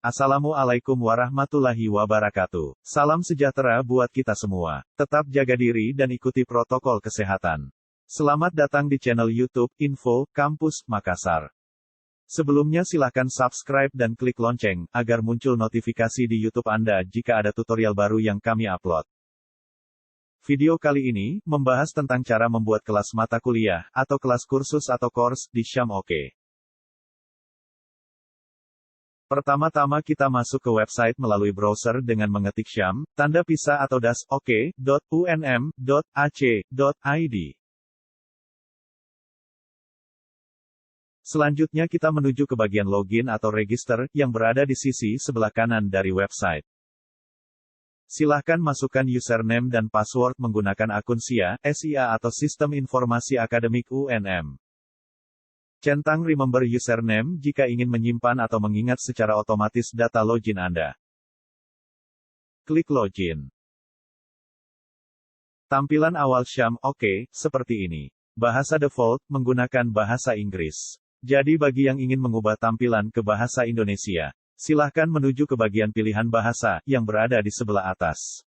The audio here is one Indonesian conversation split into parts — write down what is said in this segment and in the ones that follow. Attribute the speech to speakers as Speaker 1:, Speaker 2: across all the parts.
Speaker 1: Assalamualaikum warahmatullahi wabarakatuh. Salam sejahtera buat kita semua. Tetap jaga diri dan ikuti protokol kesehatan. Selamat datang di channel YouTube Info Kampus Makassar. Sebelumnya silahkan subscribe dan klik lonceng, agar muncul notifikasi di YouTube Anda jika ada tutorial baru yang kami upload. Video kali ini, membahas tentang cara membuat kelas mata kuliah, atau kelas kursus atau course, di Syam Oke. Pertama-tama kita masuk ke website melalui browser dengan mengetik syam, tanda pisah atau .unm.ac.id. Selanjutnya kita menuju ke bagian login atau register, yang berada di sisi sebelah kanan dari website. Silahkan masukkan username dan password menggunakan akun SIA atau Sistem Informasi Akademik UNM. Centang remember username jika ingin menyimpan atau mengingat secara otomatis data login Anda. Klik login. Tampilan awal Syam Oke, seperti ini. Bahasa default, menggunakan bahasa Inggris. Jadi bagi yang ingin mengubah tampilan ke bahasa Indonesia, silahkan menuju ke bagian pilihan bahasa, yang berada di sebelah atas.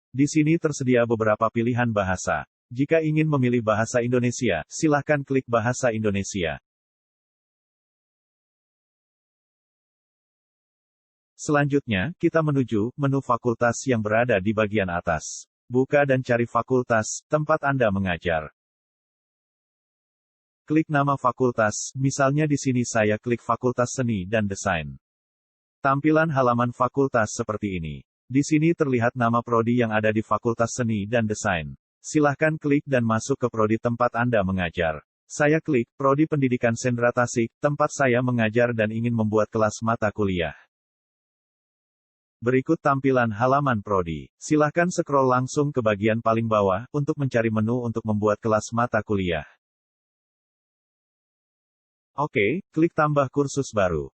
Speaker 1: Di sini tersedia beberapa pilihan bahasa. Jika ingin memilih bahasa Indonesia, silahkan klik bahasa Indonesia. Selanjutnya, kita menuju menu fakultas yang berada di bagian atas. Buka dan cari fakultas tempat Anda mengajar. Klik nama fakultas, misalnya di sini saya klik Fakultas Seni dan Desain. Tampilan halaman fakultas seperti ini. Di sini terlihat nama prodi yang ada di Fakultas Seni dan Desain. Silahkan klik dan masuk ke prodi tempat Anda mengajar. Saya klik Prodi Pendidikan Sendra Tasik, tempat saya mengajar dan ingin membuat kelas mata kuliah. Berikut tampilan halaman prodi. Silahkan scroll langsung ke bagian paling bawah, untuk mencari menu untuk membuat kelas mata kuliah. Oke, klik tambah kursus baru.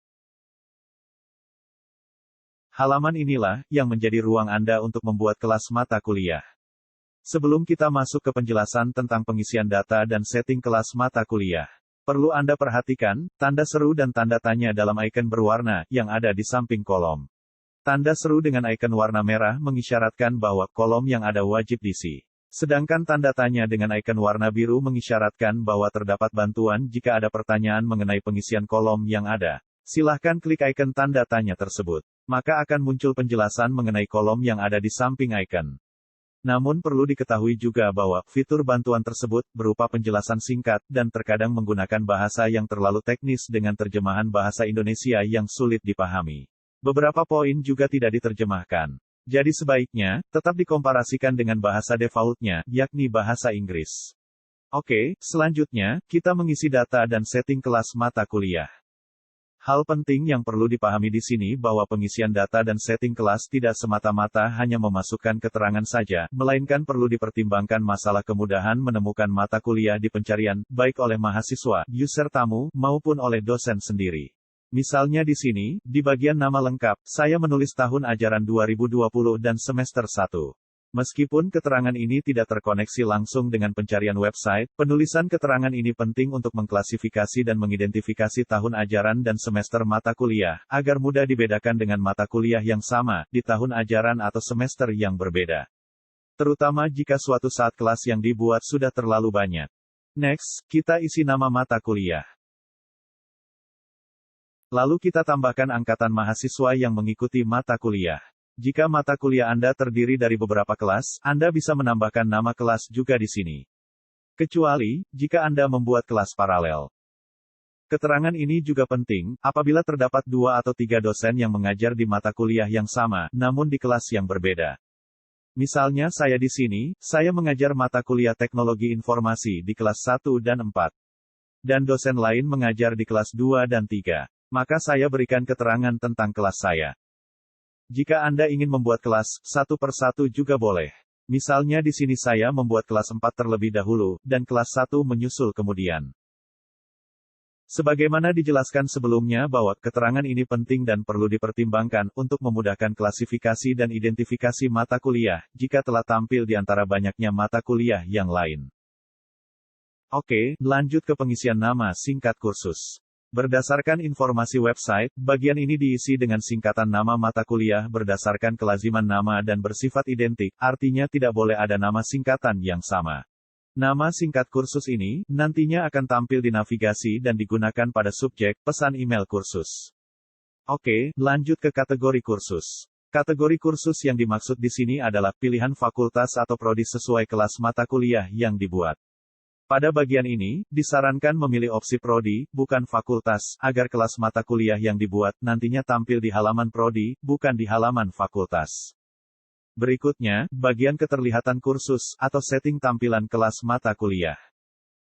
Speaker 1: Halaman inilah, yang menjadi ruang Anda untuk membuat kelas mata kuliah. Sebelum kita masuk ke penjelasan tentang pengisian data dan setting kelas mata kuliah, perlu Anda perhatikan, tanda seru dan tanda tanya dalam icon berwarna, yang ada di samping kolom. Tanda seru dengan icon warna merah mengisyaratkan bahwa kolom yang ada wajib diisi. Sedangkan tanda tanya dengan icon warna biru mengisyaratkan bahwa terdapat bantuan jika ada pertanyaan mengenai pengisian kolom yang ada. Silahkan klik icon tanda tanya tersebut. Maka akan muncul penjelasan mengenai kolom yang ada di samping icon. Namun perlu diketahui juga bahwa fitur bantuan tersebut berupa penjelasan singkat dan terkadang menggunakan bahasa yang terlalu teknis dengan terjemahan bahasa Indonesia yang sulit dipahami. Beberapa poin juga tidak diterjemahkan. Jadi sebaiknya tetap dikomparasikan dengan bahasa defaultnya, yakni bahasa Inggris. Oke, selanjutnya kita mengisi data dan setting kelas mata kuliah. Hal penting yang perlu dipahami di sini bahwa pengisian data dan setting kelas tidak semata-mata hanya memasukkan keterangan saja, melainkan perlu dipertimbangkan masalah kemudahan menemukan mata kuliah di pencarian, baik oleh mahasiswa, user tamu, maupun oleh dosen sendiri. Misalnya di sini, di bagian nama lengkap, saya menulis tahun ajaran 2020 dan semester 1. Meskipun keterangan ini tidak terkoneksi langsung dengan pencarian website, penulisan keterangan ini penting untuk mengklasifikasi dan mengidentifikasi tahun ajaran dan semester mata kuliah, agar mudah dibedakan dengan mata kuliah yang sama, di tahun ajaran atau semester yang berbeda. Terutama jika suatu saat kelas yang dibuat sudah terlalu banyak. Next, kita isi nama mata kuliah. Lalu kita tambahkan angkatan mahasiswa yang mengikuti mata kuliah. Jika mata kuliah Anda terdiri dari beberapa kelas, Anda bisa menambahkan nama kelas juga di sini. Kecuali, jika Anda membuat kelas paralel. Keterangan ini juga penting, apabila terdapat 2 atau 3 dosen yang mengajar di mata kuliah yang sama, namun di kelas yang berbeda. Misalnya saya di sini, saya mengajar mata kuliah Teknologi Informasi di kelas 1 dan 4. Dan dosen lain mengajar di kelas 2 dan 3. Maka saya berikan keterangan tentang kelas saya. Jika Anda ingin membuat kelas, satu per satu juga boleh. Misalnya di sini saya membuat kelas 4 terlebih dahulu, dan kelas 1 menyusul kemudian. Sebagaimana dijelaskan sebelumnya bahwa keterangan ini penting dan perlu dipertimbangkan untuk memudahkan klasifikasi dan identifikasi mata kuliah, jika telah tampil di antara banyaknya mata kuliah yang lain. Oke, lanjut ke pengisian nama singkat kursus. Berdasarkan informasi website, bagian ini diisi dengan singkatan nama mata kuliah berdasarkan kelaziman nama dan bersifat identik, artinya tidak boleh ada nama singkatan yang sama. Nama singkat kursus ini, nantinya akan tampil di navigasi dan digunakan pada subjek, pesan email kursus. Oke, lanjut ke kategori kursus. Kategori kursus yang dimaksud di sini adalah pilihan fakultas atau prodi sesuai kelas mata kuliah yang dibuat. Pada bagian ini, disarankan memilih opsi prodi, bukan fakultas, agar kelas mata kuliah yang dibuat nantinya tampil di halaman prodi, bukan di halaman fakultas. Berikutnya, bagian keterlihatan kursus, atau setting tampilan kelas mata kuliah.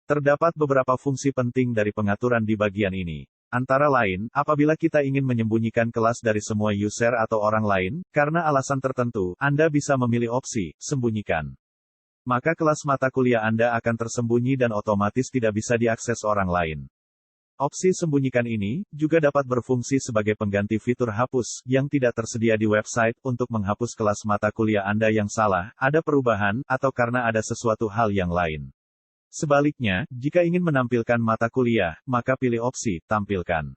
Speaker 1: Terdapat beberapa fungsi penting dari pengaturan di bagian ini. Antara lain, apabila kita ingin menyembunyikan kelas dari semua user atau orang lain, karena alasan tertentu, Anda bisa memilih opsi, sembunyikan. Maka kelas mata kuliah Anda akan tersembunyi dan otomatis tidak bisa diakses orang lain. Opsi sembunyikan ini juga dapat berfungsi sebagai pengganti fitur hapus yang tidak tersedia di website untuk menghapus kelas mata kuliah Anda yang salah, ada perubahan, atau karena ada sesuatu hal yang lain. Sebaliknya, jika ingin menampilkan mata kuliah, maka pilih opsi tampilkan.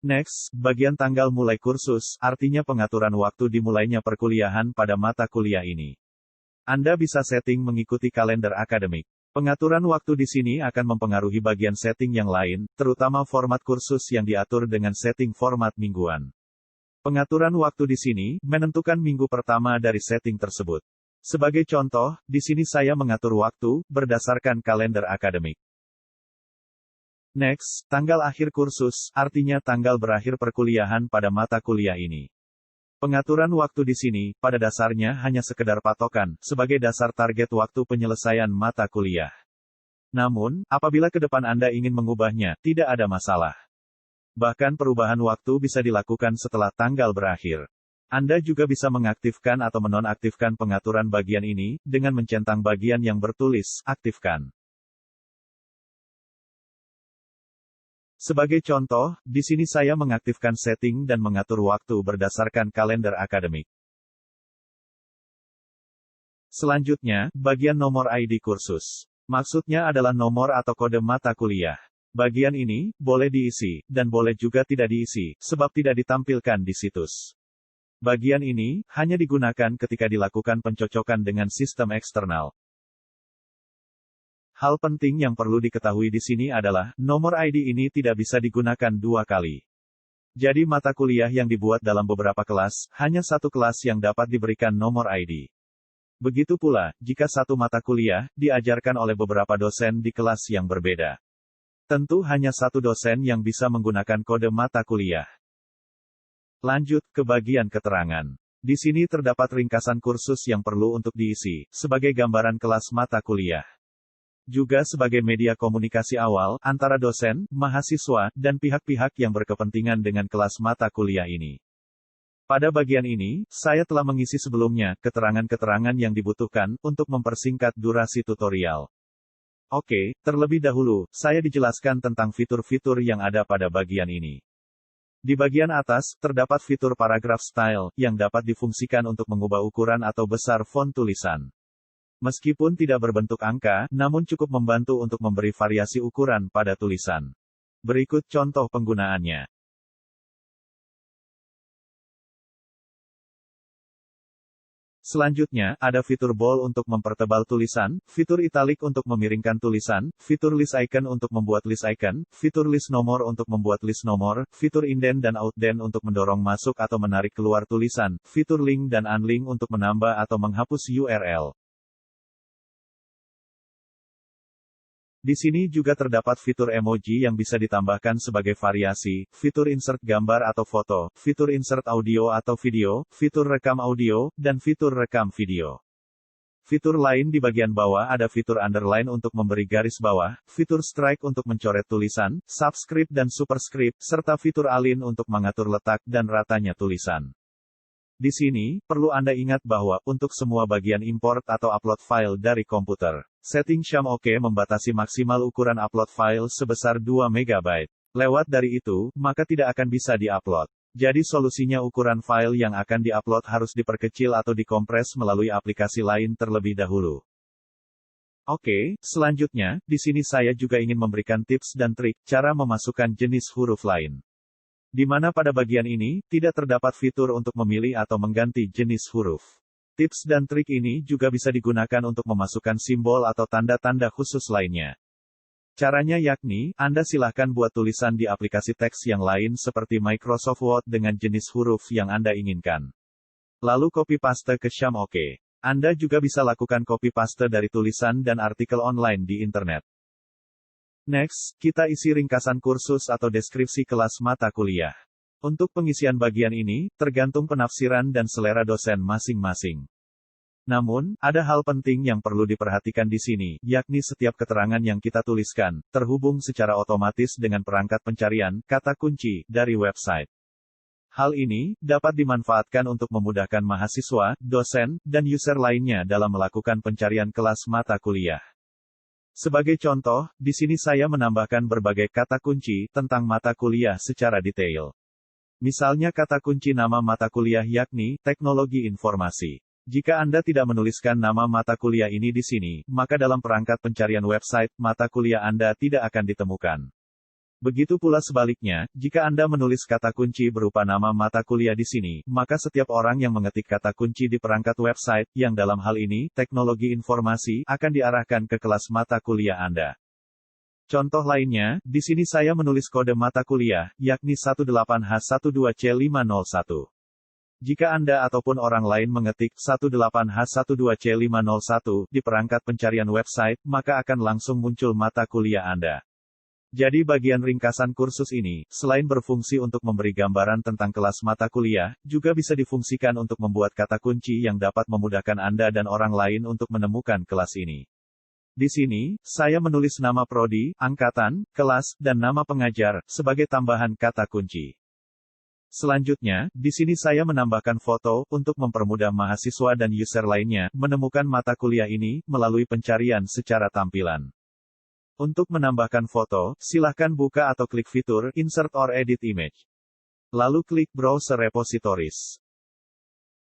Speaker 1: Next, bagian tanggal mulai kursus, artinya pengaturan waktu dimulainya perkuliahan pada mata kuliah ini. Anda bisa setting mengikuti kalender akademik. Pengaturan waktu di sini akan mempengaruhi bagian setting yang lain, terutama format kursus yang diatur dengan setting format mingguan. Pengaturan waktu di sini menentukan minggu pertama dari setting tersebut. Sebagai contoh, di sini saya mengatur waktu berdasarkan kalender akademik. Next, tanggal akhir kursus, artinya tanggal berakhir perkuliahan pada mata kuliah ini. Pengaturan waktu di sini, pada dasarnya hanya sekedar patokan, sebagai dasar target waktu penyelesaian mata kuliah. Namun, apabila ke depan Anda ingin mengubahnya, tidak ada masalah. Bahkan perubahan waktu bisa dilakukan setelah tanggal berakhir. Anda juga bisa mengaktifkan atau menonaktifkan pengaturan bagian ini, dengan mencentang bagian yang bertulis, aktifkan. Sebagai contoh, di sini saya mengaktifkan setting dan mengatur waktu berdasarkan kalender akademik. Selanjutnya, bagian nomor ID kursus. Maksudnya adalah nomor atau kode mata kuliah. Bagian ini, boleh diisi, dan boleh juga tidak diisi, sebab tidak ditampilkan di situs. Bagian ini, hanya digunakan ketika dilakukan pencocokan dengan sistem eksternal. Hal penting yang perlu diketahui di sini adalah, nomor ID ini tidak bisa digunakan dua kali. Jadi mata kuliah yang dibuat dalam beberapa kelas, hanya satu kelas yang dapat diberikan nomor ID. Begitu pula, jika satu mata kuliah, diajarkan oleh beberapa dosen di kelas yang berbeda. Tentu hanya satu dosen yang bisa menggunakan kode mata kuliah. Lanjut, ke bagian keterangan. Di sini terdapat ringkasan kursus yang perlu untuk diisi, sebagai gambaran kelas mata kuliah. Juga sebagai media komunikasi awal, antara dosen, mahasiswa, dan pihak-pihak yang berkepentingan dengan kelas mata kuliah ini. Pada bagian ini, saya telah mengisi sebelumnya, keterangan-keterangan yang dibutuhkan, untuk mempersingkat durasi tutorial. Oke, terlebih dahulu, saya dijelaskan tentang fitur-fitur yang ada pada bagian ini. Di bagian atas, terdapat fitur paragraph style, yang dapat difungsikan untuk mengubah ukuran atau besar font tulisan. Meskipun tidak berbentuk angka, namun cukup membantu untuk memberi variasi ukuran pada tulisan. Berikut contoh penggunaannya. Selanjutnya, ada fitur bold untuk mempertebal tulisan, fitur italic untuk memiringkan tulisan, fitur list icon untuk membuat list icon, fitur list nomor untuk membuat list nomor, fitur indent dan outdent untuk mendorong masuk atau menarik keluar tulisan, fitur link dan unlink untuk menambah atau menghapus URL. Di sini juga terdapat fitur emoji yang bisa ditambahkan sebagai variasi, fitur insert gambar atau foto, fitur insert audio atau video, fitur rekam audio, dan fitur rekam video. Fitur lain di bagian bawah ada fitur underline untuk memberi garis bawah, fitur strike untuk mencoret tulisan, subscript dan superscript, serta fitur align untuk mengatur letak dan ratanya tulisan. Di sini, perlu Anda ingat bahwa, untuk semua bagian import atau upload file dari komputer, setting Sham OK membatasi maksimal ukuran upload file sebesar 2 MB. Lewat dari itu, maka tidak akan bisa di-upload. Jadi solusinya ukuran file yang akan di-upload harus diperkecil atau dikompres melalui aplikasi lain terlebih dahulu. Oke, selanjutnya, di sini saya juga ingin memberikan tips dan trik cara memasukkan jenis huruf lain. Di mana pada bagian ini, tidak terdapat fitur untuk memilih atau mengganti jenis huruf. Tips dan trik ini juga bisa digunakan untuk memasukkan simbol atau tanda-tanda khusus lainnya. Caranya yakni, Anda silahkan buat tulisan di aplikasi teks yang lain seperti Microsoft Word dengan jenis huruf yang Anda inginkan. Lalu copy paste ke Sham OK. Anda juga bisa lakukan copy paste dari tulisan dan artikel online di internet. Next, kita isi ringkasan kursus atau deskripsi kelas mata kuliah. Untuk pengisian bagian ini, tergantung penafsiran dan selera dosen masing-masing. Namun, ada hal penting yang perlu diperhatikan di sini, yakni setiap keterangan yang kita tuliskan, terhubung secara otomatis dengan perangkat pencarian, kata kunci, dari website. Hal ini dapat dimanfaatkan untuk memudahkan mahasiswa, dosen, dan user lainnya dalam melakukan pencarian kelas mata kuliah. Sebagai contoh, di sini saya menambahkan berbagai kata kunci tentang mata kuliah secara detail. Misalnya kata kunci nama mata kuliah yakni Teknologi Informasi. Jika Anda tidak menuliskan nama mata kuliah ini di sini, maka dalam perangkat pencarian website, mata kuliah Anda tidak akan ditemukan. Begitu pula sebaliknya, jika Anda menulis kata kunci berupa nama mata kuliah di sini, maka setiap orang yang mengetik kata kunci di perangkat website, yang dalam hal ini, teknologi informasi, akan diarahkan ke kelas mata kuliah Anda. Contoh lainnya, di sini saya menulis kode mata kuliah, yakni 18H12C501. Jika Anda ataupun orang lain mengetik 18H12C501 di perangkat pencarian website, maka akan langsung muncul mata kuliah Anda. Jadi bagian ringkasan kursus ini, selain berfungsi untuk memberi gambaran tentang kelas mata kuliah, juga bisa difungsikan untuk membuat kata kunci yang dapat memudahkan Anda dan orang lain untuk menemukan kelas ini. Di sini, saya menulis nama prodi, angkatan, kelas, dan nama pengajar, sebagai tambahan kata kunci. Selanjutnya, di sini saya menambahkan foto, untuk mempermudah mahasiswa dan user lainnya, menemukan mata kuliah ini, melalui pencarian secara tampilan. Untuk menambahkan foto, silahkan buka atau klik fitur Insert or Edit Image. Lalu klik Browse Repositories.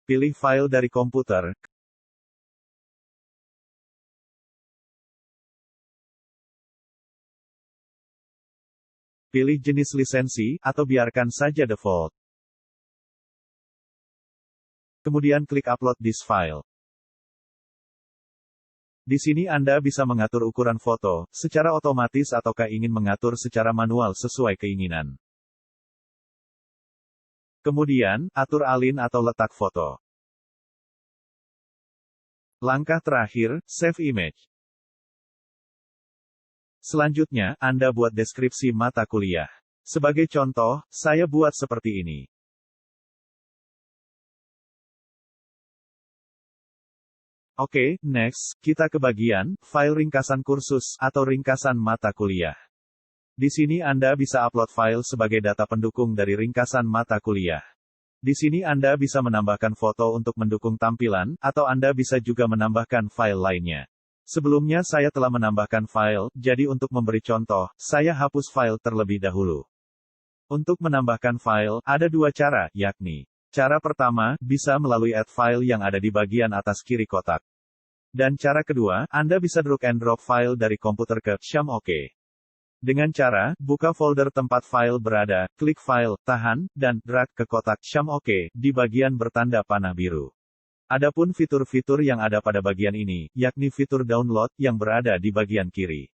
Speaker 1: Pilih file dari komputer. Pilih jenis lisensi, atau biarkan saja default. Kemudian klik Upload this file. Di sini Anda bisa mengatur ukuran foto, secara otomatis ataukah ingin mengatur secara manual sesuai keinginan. Kemudian, atur alin atau letak foto. Langkah terakhir, Save Image. Selanjutnya, Anda buat deskripsi mata kuliah. Sebagai contoh, saya buat seperti ini. Oke, next, kita ke bagian file ringkasan kursus atau ringkasan mata kuliah. Di sini Anda bisa upload file sebagai data pendukung dari ringkasan mata kuliah. Di sini Anda bisa menambahkan foto untuk mendukung tampilan, atau Anda bisa juga menambahkan file lainnya. Sebelumnya saya telah menambahkan file, jadi untuk memberi contoh, saya hapus file terlebih dahulu. Untuk menambahkan file, ada dua cara, yakni cara pertama, bisa melalui add file yang ada di bagian atas kiri kotak. Dan cara kedua, Anda bisa drag and drop file dari komputer ke Sham OK. Dengan cara, buka folder tempat file berada, klik file, tahan, dan drag ke kotak Sham OK di bagian bertanda panah biru. Adapun fitur-fitur yang ada pada bagian ini, yakni fitur download yang berada di bagian kiri.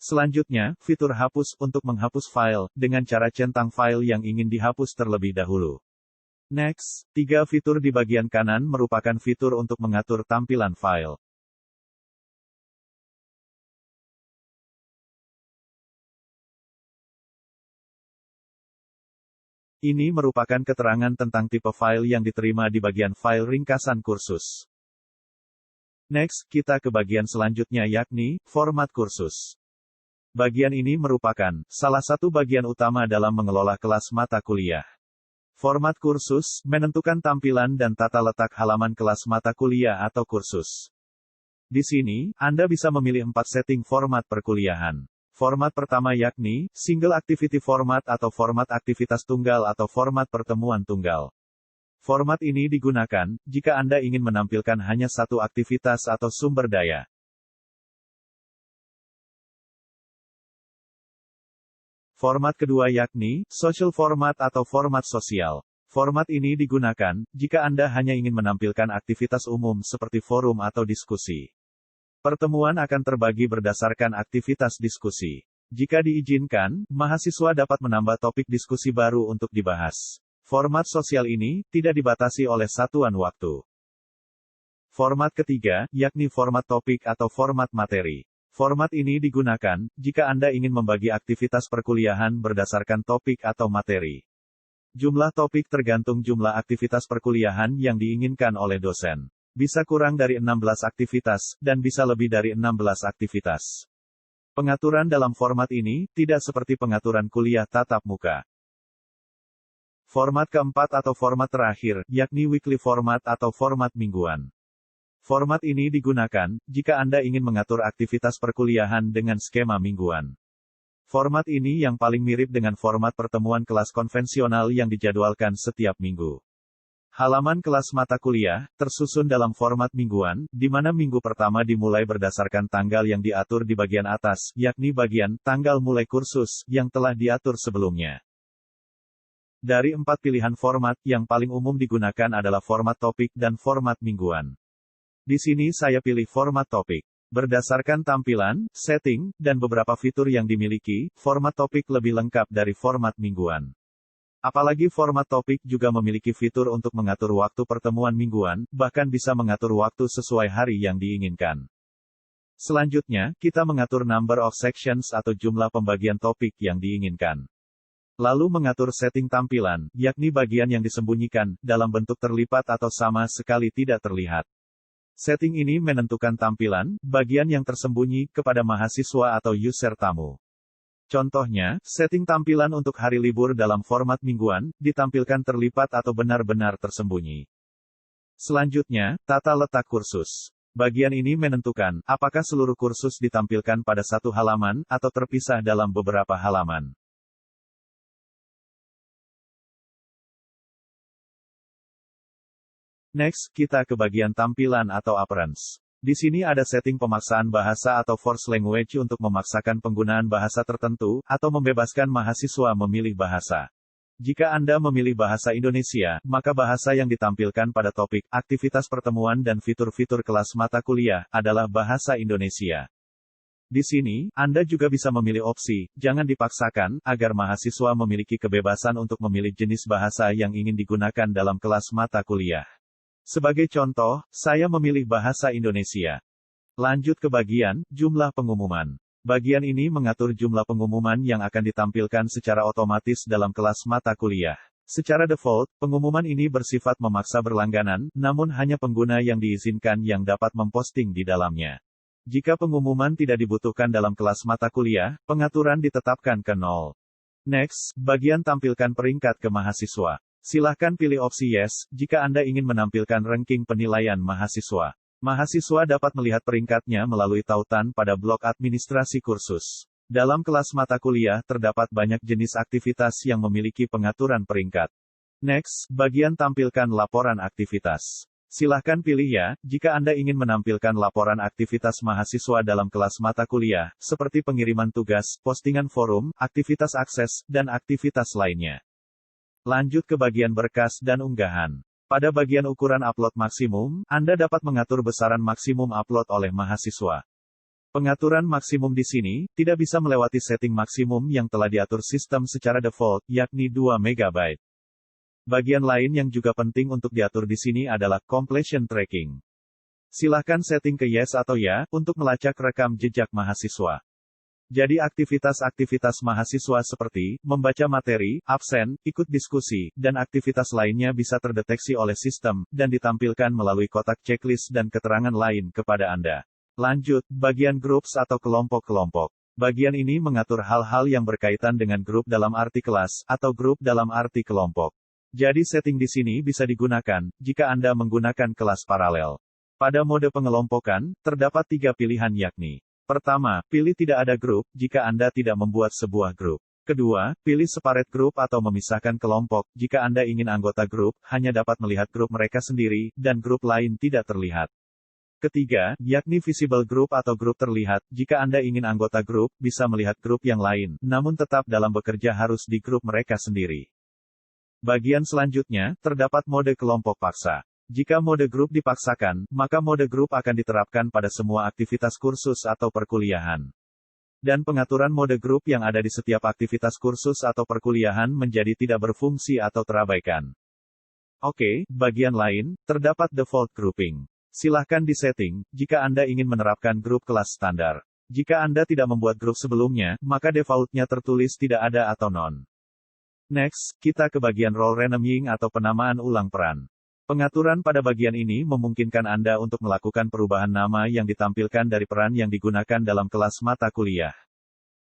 Speaker 1: Selanjutnya, fitur hapus untuk menghapus file dengan cara centang file yang ingin dihapus terlebih dahulu. Next, 3 fitur di bagian kanan merupakan fitur untuk mengatur tampilan file. Ini merupakan keterangan tentang tipe file yang diterima di bagian file ringkasan kursus. Next, kita ke bagian selanjutnya yakni, format kursus. Bagian ini merupakan salah satu bagian utama dalam mengelola kelas mata kuliah. Format kursus, menentukan tampilan dan tata letak halaman kelas mata kuliah atau kursus. Di sini, Anda bisa memilih 4 setting format perkuliahan. Format pertama yakni, Single Activity Format atau format aktivitas tunggal atau format pertemuan tunggal. Format ini digunakan, jika Anda ingin menampilkan hanya satu aktivitas atau sumber daya. Format kedua yakni social format atau format sosial. Format ini digunakan jika Anda hanya ingin menampilkan aktivitas umum seperti forum atau diskusi. Pertemuan akan terbagi berdasarkan aktivitas diskusi. Jika diizinkan, mahasiswa dapat menambah topik diskusi baru untuk dibahas. Format sosial ini tidak dibatasi oleh satuan waktu. Format ketiga, yakni format topik atau format materi. Format ini digunakan jika Anda ingin membagi aktivitas perkuliahan berdasarkan topik atau materi. Jumlah topik tergantung jumlah aktivitas perkuliahan yang diinginkan oleh dosen. Bisa kurang dari 16 aktivitas, dan bisa lebih dari 16 aktivitas. Pengaturan dalam format ini tidak seperti pengaturan kuliah tatap muka. Format keempat atau format terakhir, yakni weekly format atau format mingguan. Format ini digunakan jika Anda ingin mengatur aktivitas perkuliahan dengan skema mingguan. Format ini yang paling mirip dengan format pertemuan kelas konvensional yang dijadwalkan setiap minggu. Halaman kelas mata kuliah tersusun dalam format mingguan, di mana minggu pertama dimulai berdasarkan tanggal yang diatur di bagian atas, yakni bagian tanggal mulai kursus yang telah diatur sebelumnya. Dari 4 pilihan format, yang paling umum digunakan adalah format topik dan format mingguan. Di sini saya pilih format topik. Berdasarkan tampilan, setting, dan beberapa fitur yang dimiliki, format topik lebih lengkap dari format mingguan. Apalagi format topik juga memiliki fitur untuk mengatur waktu pertemuan mingguan, bahkan bisa mengatur waktu sesuai hari yang diinginkan. Selanjutnya, kita mengatur number of sections atau jumlah pembagian topik yang diinginkan. Lalu mengatur setting tampilan, yakni bagian yang disembunyikan, dalam bentuk terlipat atau sama sekali tidak terlihat. Setting ini menentukan tampilan, bagian yang tersembunyi, kepada mahasiswa atau user tamu. Contohnya, setting tampilan untuk hari libur dalam format mingguan, ditampilkan terlipat atau benar-benar tersembunyi. Selanjutnya, tata letak kursus. Bagian ini menentukan, apakah seluruh kursus ditampilkan pada satu halaman, atau terpisah dalam beberapa halaman. Next, kita ke bagian tampilan atau appearance. Di sini ada setting pemaksaan bahasa atau force language untuk memaksakan penggunaan bahasa tertentu, atau membebaskan mahasiswa memilih bahasa. Jika Anda memilih bahasa Indonesia, maka bahasa yang ditampilkan pada topik, aktivitas pertemuan dan fitur-fitur kelas mata kuliah, adalah bahasa Indonesia. Di sini, Anda juga bisa memilih opsi, jangan dipaksakan, agar mahasiswa memiliki kebebasan untuk memilih jenis bahasa yang ingin digunakan dalam kelas mata kuliah. Sebagai contoh, saya memilih bahasa Indonesia. Lanjut ke bagian jumlah pengumuman. Bagian ini mengatur jumlah pengumuman yang akan ditampilkan secara otomatis dalam kelas mata kuliah. Secara default, pengumuman ini bersifat memaksa berlangganan, namun hanya pengguna yang diizinkan yang dapat memposting di dalamnya. Jika pengumuman tidak dibutuhkan dalam kelas mata kuliah, pengaturan ditetapkan ke 0. Next, bagian tampilkan peringkat ke mahasiswa. Silahkan pilih opsi Yes, jika Anda ingin menampilkan ranking penilaian mahasiswa. Mahasiswa dapat melihat peringkatnya melalui tautan pada blok administrasi kursus. Dalam kelas mata kuliah terdapat banyak jenis aktivitas yang memiliki pengaturan peringkat. Next, bagian tampilkan laporan aktivitas. Silahkan pilih ya, jika Anda ingin menampilkan laporan aktivitas mahasiswa dalam kelas mata kuliah, seperti pengiriman tugas, postingan forum, aktivitas akses, dan aktivitas lainnya. Lanjut ke bagian berkas dan unggahan. Pada bagian ukuran upload maksimum, Anda dapat mengatur besaran maksimum upload oleh mahasiswa. Pengaturan maksimum di sini tidak bisa melewati setting maksimum yang telah diatur sistem secara default, yakni 2 MB. Bagian lain yang juga penting untuk diatur di sini adalah completion tracking. Silahkan setting ke Yes atau Ya untuk melacak rekam jejak mahasiswa. Jadi aktivitas-aktivitas mahasiswa seperti membaca materi, absen, ikut diskusi, dan aktivitas lainnya bisa terdeteksi oleh sistem, dan ditampilkan melalui kotak checklist dan keterangan lain kepada Anda. Lanjut, bagian groups atau kelompok-kelompok. Bagian ini mengatur hal-hal yang berkaitan dengan grup dalam arti kelas, atau grup dalam arti kelompok. Jadi setting di sini bisa digunakan, jika Anda menggunakan kelas paralel. Pada mode pengelompokan, terdapat 3 pilihan yakni. Pertama, pilih tidak ada grup, jika Anda tidak membuat sebuah grup. Kedua, pilih separate group atau memisahkan kelompok, jika Anda ingin anggota grup, hanya dapat melihat grup mereka sendiri, dan grup lain tidak terlihat. Ketiga, yakni visible group atau grup terlihat. Jika Anda ingin anggota grup bisa melihat grup yang lain, namun tetap dalam bekerja harus di grup mereka sendiri. Bagian selanjutnya, terdapat mode kelompok paksa. Jika mode grup dipaksakan, maka mode grup akan diterapkan pada semua aktivitas kursus atau perkuliahan. Dan pengaturan mode grup yang ada di setiap aktivitas kursus atau perkuliahan menjadi tidak berfungsi atau terabaikan. Oke, bagian lain, terdapat default grouping. Silahkan disetting, jika Anda ingin menerapkan grup kelas standar. Jika Anda tidak membuat grup sebelumnya, maka defaultnya tertulis tidak ada atau non. Next, kita ke bagian role renaming atau penamaan ulang peran. Pengaturan pada bagian ini memungkinkan Anda untuk melakukan perubahan nama yang ditampilkan dari peran yang digunakan dalam kelas mata kuliah.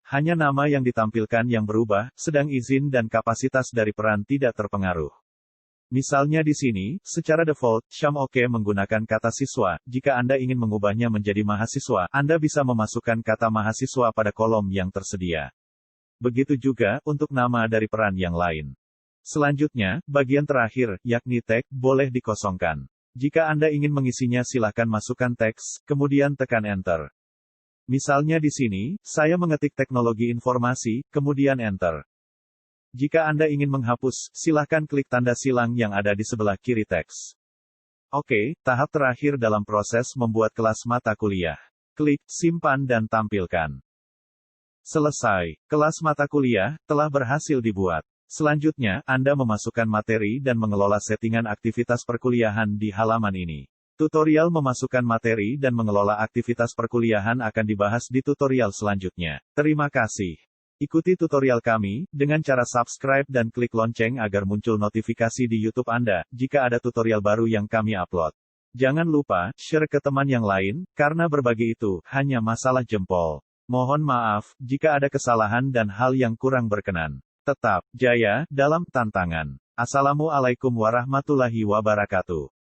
Speaker 1: Hanya nama yang ditampilkan yang berubah, sedang izin dan kapasitas dari peran tidak terpengaruh. Misalnya di sini, secara default, Syam Oke menggunakan kata siswa. Jika Anda ingin mengubahnya menjadi mahasiswa, Anda bisa memasukkan kata mahasiswa pada kolom yang tersedia. Begitu juga untuk nama dari peran yang lain. Selanjutnya, bagian terakhir, yakni tag, boleh dikosongkan. Jika Anda ingin mengisinya silakan masukkan teks, kemudian tekan Enter. Misalnya di sini, saya mengetik teknologi informasi, kemudian Enter. Jika Anda ingin menghapus, silakan klik tanda silang yang ada di sebelah kiri teks. Oke, tahap terakhir dalam proses membuat kelas mata kuliah. Klik, simpan dan tampilkan. Selesai. Kelas mata kuliah telah berhasil dibuat. Selanjutnya, Anda memasukkan materi dan mengelola settingan aktivitas perkuliahan di halaman ini. Tutorial memasukkan materi dan mengelola aktivitas perkuliahan akan dibahas di tutorial selanjutnya. Terima kasih. Ikuti tutorial kami, dengan cara subscribe dan klik lonceng agar muncul notifikasi di YouTube Anda, jika ada tutorial baru yang kami upload. Jangan lupa, share ke teman yang lain, karena berbagi itu, hanya masalah jempol. Mohon maaf, jika ada kesalahan dan hal yang kurang berkenan. Tetap, jaya, dalam tantangan. Assalamualaikum warahmatullahi wabarakatuh.